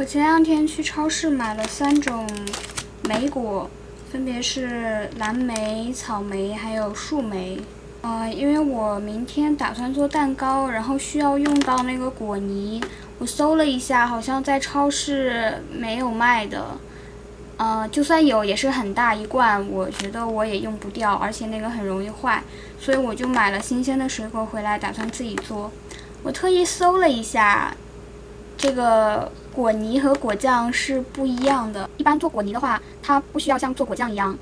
我前两天去超市买了3种莓果，分别是蓝莓、草莓还有树莓。因为我明天打算做蛋糕，然后需要用到那个果泥，我搜了一下，好像在超市没有卖的。就算有也是很大一罐，我觉得我也用不掉，而且那个很容易坏，所以我就买了新鲜的水果回来，打算自己做。我特意搜了一下，这个果泥和果酱是不一样的。一般做果泥的话，它不需要像做果酱一样，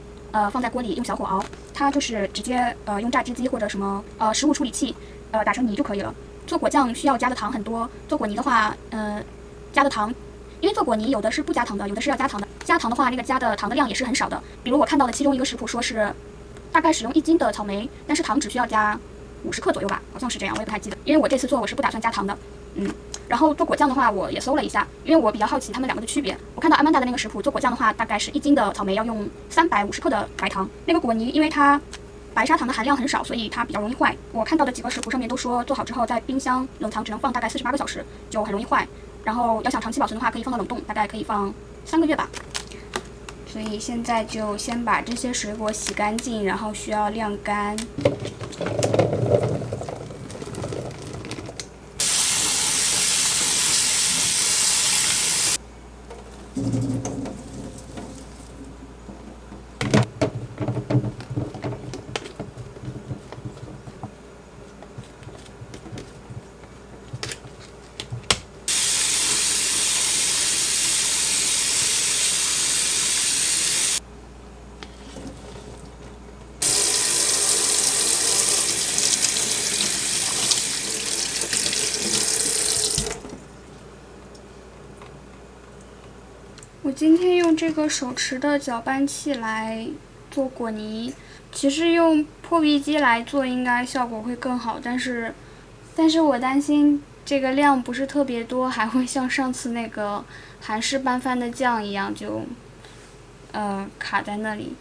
放在锅里用小火熬，它就是直接用榨汁机或者什么食物处理器打成泥就可以了。做果酱需要加的糖很多，做果泥的话，加的糖，因为做果泥有的是不加糖的，有的是要加糖的。加糖的话，那个加的糖的量也是很少的。比如我看到的其中一个食谱说是大概使用1斤的草莓，但是糖只需要加50克左右吧，好像是这样，我也不太记得。因为我这次做我是不打算加糖的，然后做果酱的话，我也搜了一下，因为我比较好奇它们两个的区别。我看到阿曼达的那个食谱，做果酱的话，大概是1斤的草莓要用350克的白糖。那个果泥，因为它白砂糖的含量很少，所以它比较容易坏。我看到的几个食谱上面都说，做好之后在冰箱冷藏只能放大概48个小时，就很容易坏。然后要想长期保存的话，可以放到冷冻，大概可以放3个月吧。所以现在就先把这些水果洗干净，然后需要晾干。我今天用这个手持的搅拌器来做果泥，其实用破壁机来做应该效果会更好，但是我担心这个量不是特别多，还会像上次那个韩式拌饭的酱一样就卡在那里。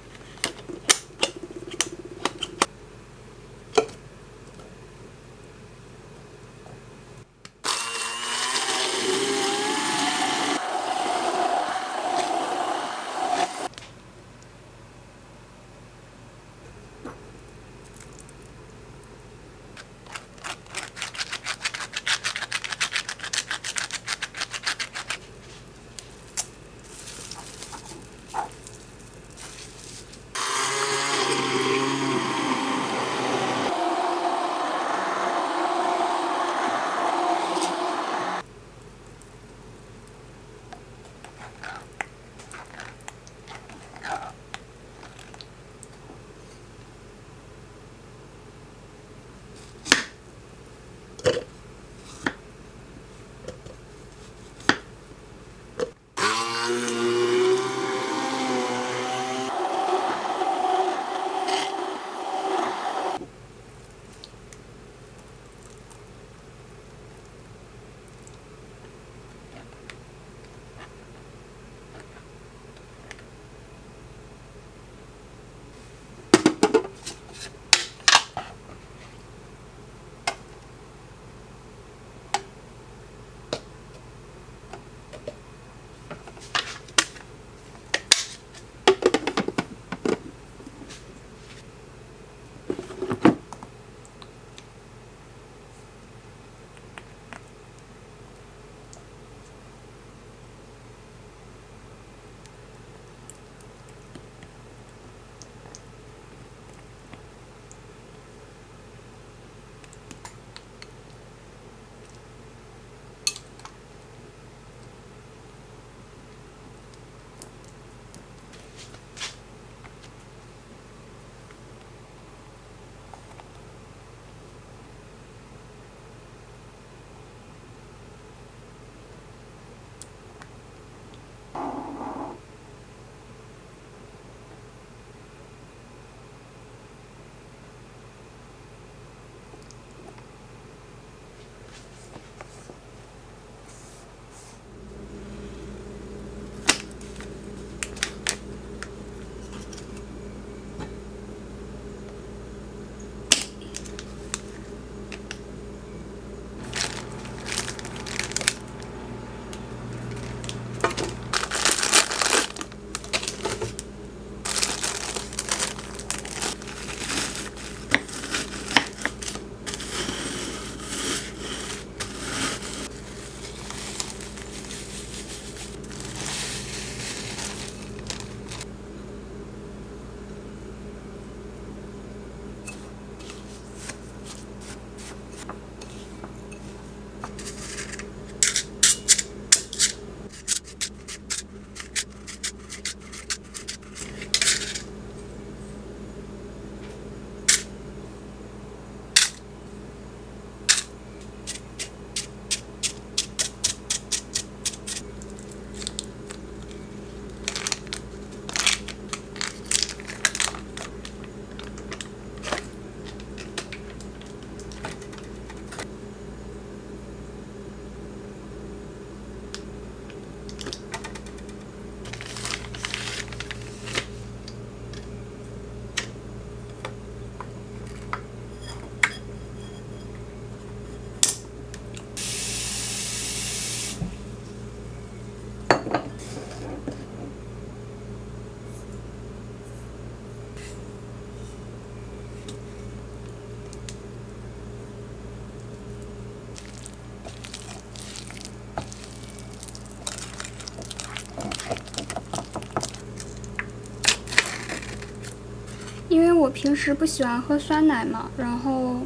因为我平时不喜欢喝酸奶嘛，然后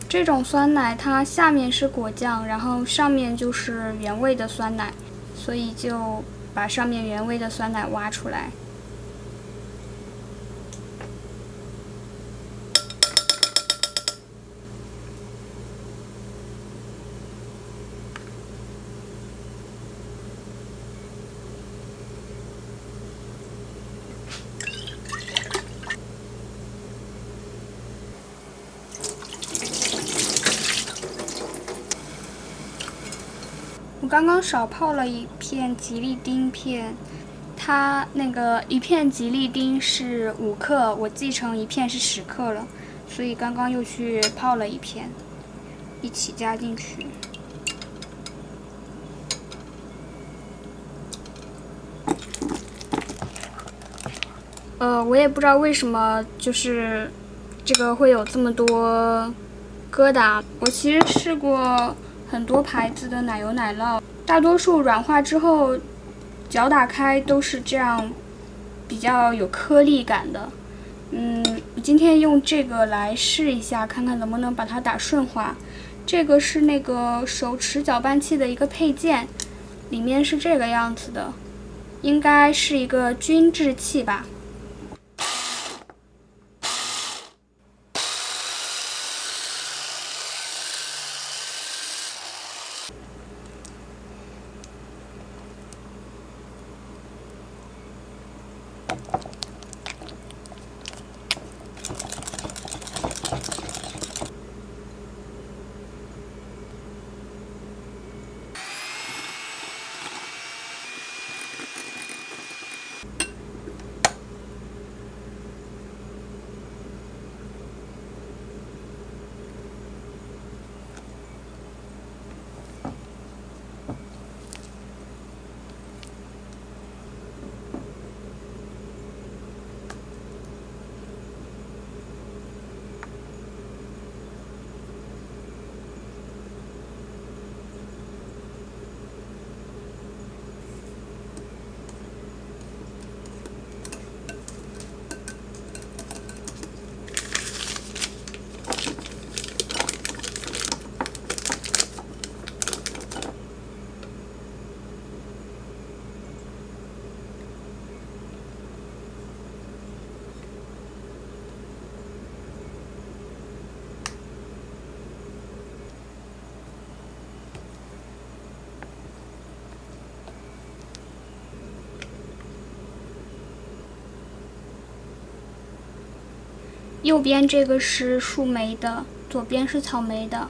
这种酸奶它下面是果酱，然后上面就是原味的酸奶，所以就把上面原味的酸奶挖出来。我刚刚少泡了一片吉利丁片，它那个一片吉利丁是5克，我记成一片是10克了，所以刚刚又去泡了一片，一起加进去。我也不知道为什么就是这个会有这么多疙瘩。我其实试过很多牌子的奶油奶酪，大多数软化之后搅打开都是这样，比较有颗粒感的。我今天用这个来试一下，看看能不能把它打顺滑。这个是那个手持搅拌器的一个配件，里面是这个样子的，应该是一个均质器吧。右边这个是树莓的，左边是草莓的。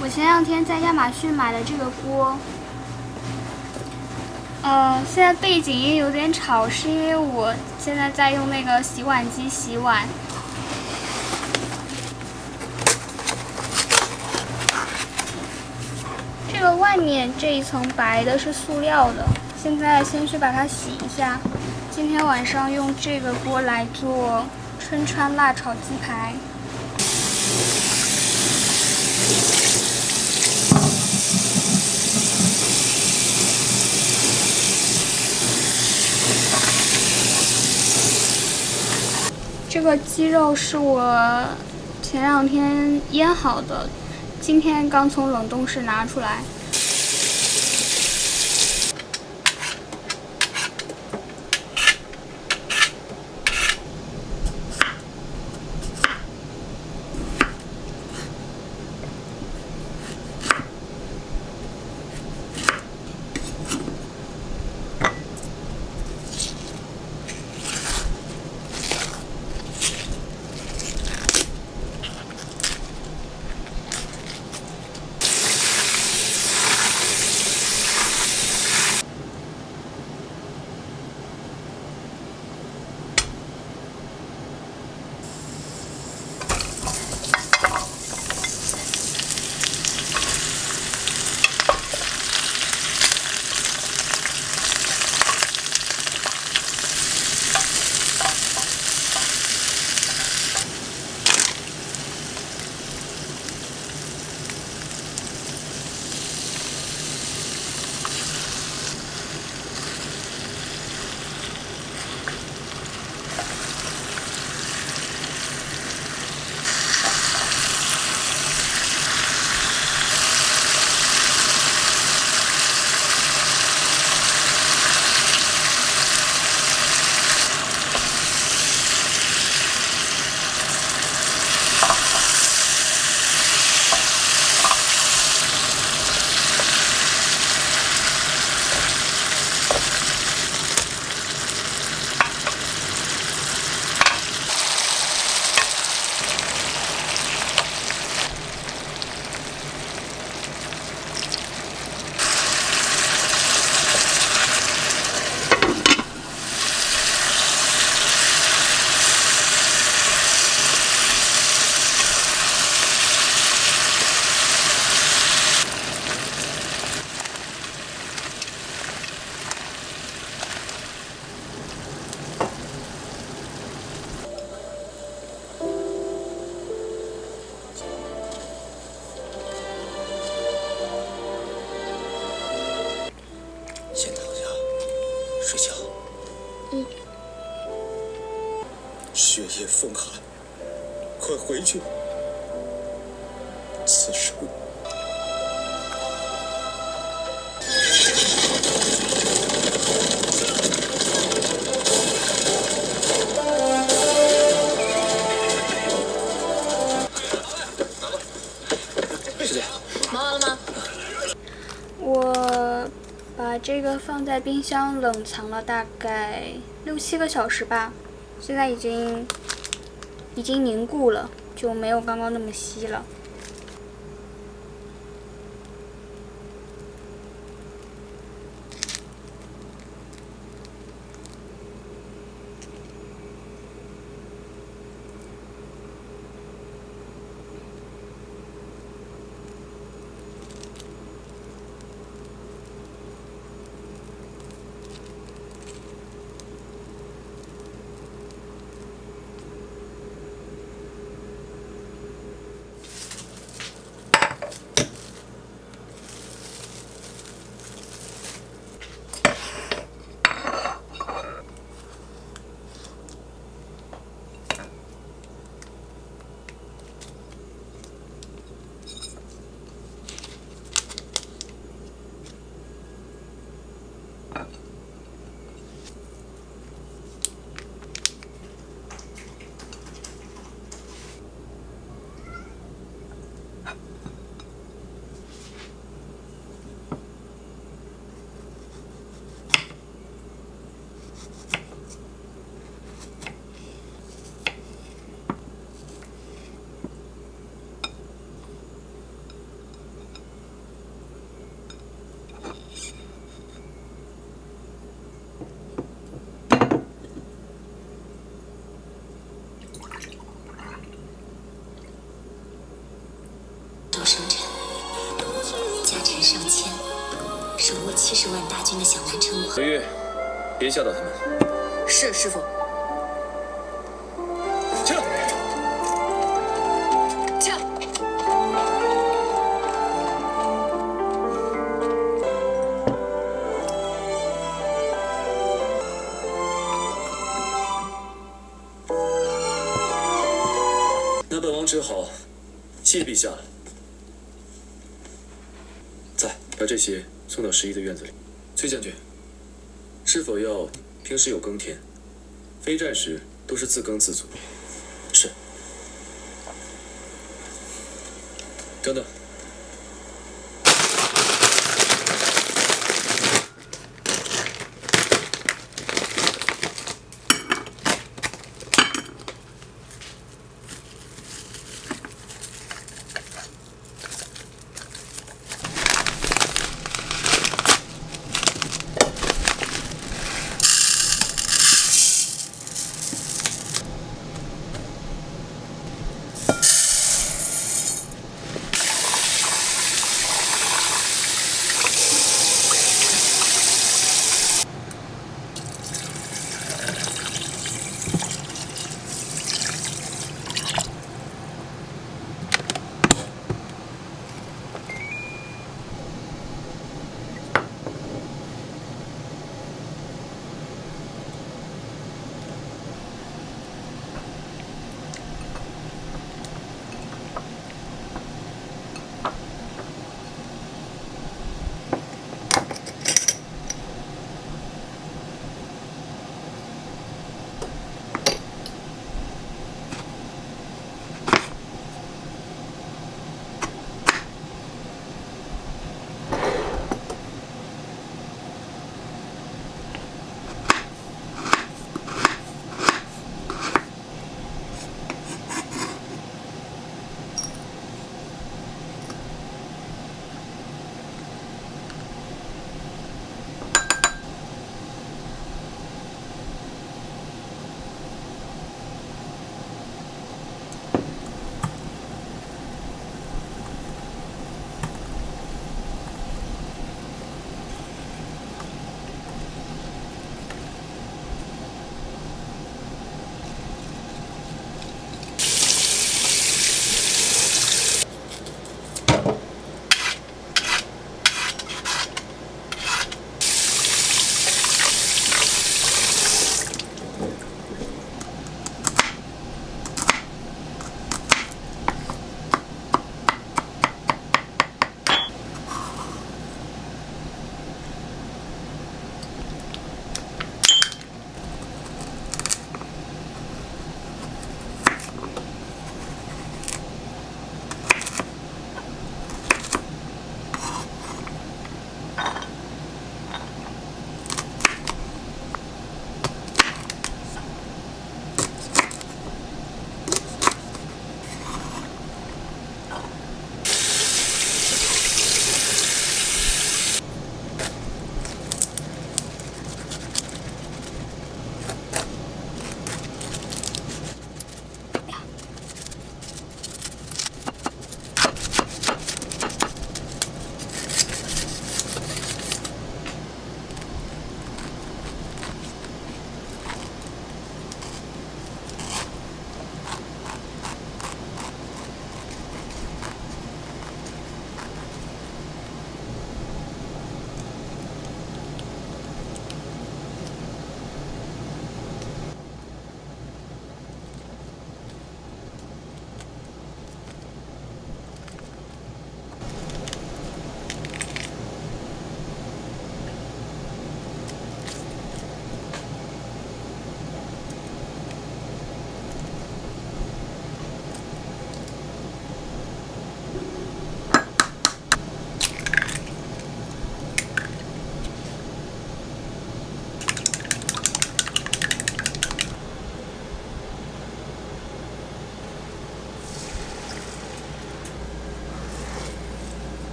我前两天在亚马逊买了这个锅，现在背景音有点吵，是因为我现在在用那个洗碗机洗碗。这个外面这一层白的是塑料的，现在先去把它洗一下。今天晚上用这个锅来做春川辣炒鸡排。这个鸡肉是我前两天腌好的，今天刚从冷冻室拿出来。快回去！此生。师姐，忙完了吗？我把这个放在冰箱冷藏了大概6、7个小时吧，现在已经凝固了，就没有刚刚那么稀了。生辰，家产上千，手握70万大军的小南称王。刘玉，别吓到他们。是师傅。撤！撤！那本王只好谢陛下了。把这些送到11的院子里。崔将军，是否要平时有耕田，非战时都是自耕自足？是。等等。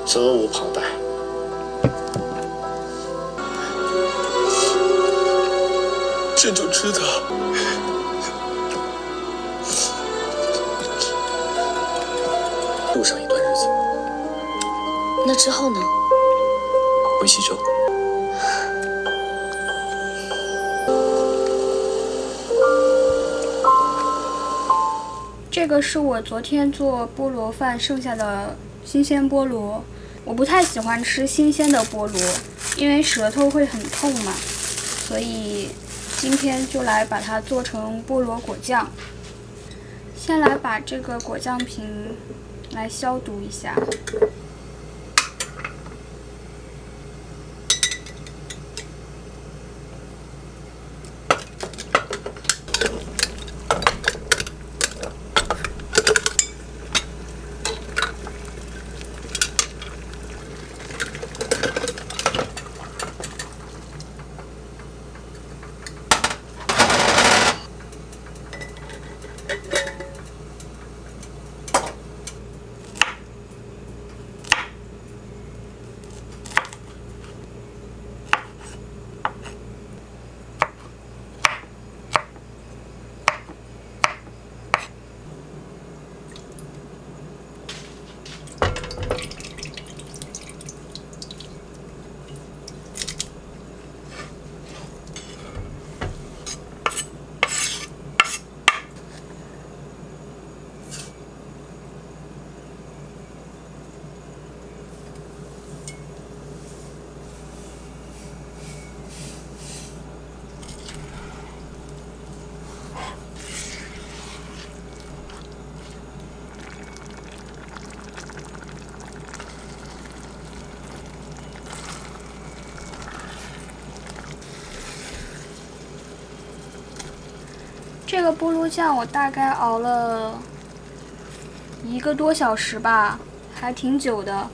责无旁贷。朕就知道，路上一段日子，那之后呢？回西周。这个是我昨天做菠萝饭剩下的新鲜菠萝。我不太喜欢吃新鲜的菠萝，因为舌头会很痛嘛，所以今天就来把它做成菠萝果酱。先来把这个果酱瓶来消毒一下。这个菠萝酱我大概熬了1个多小时吧，还挺久的。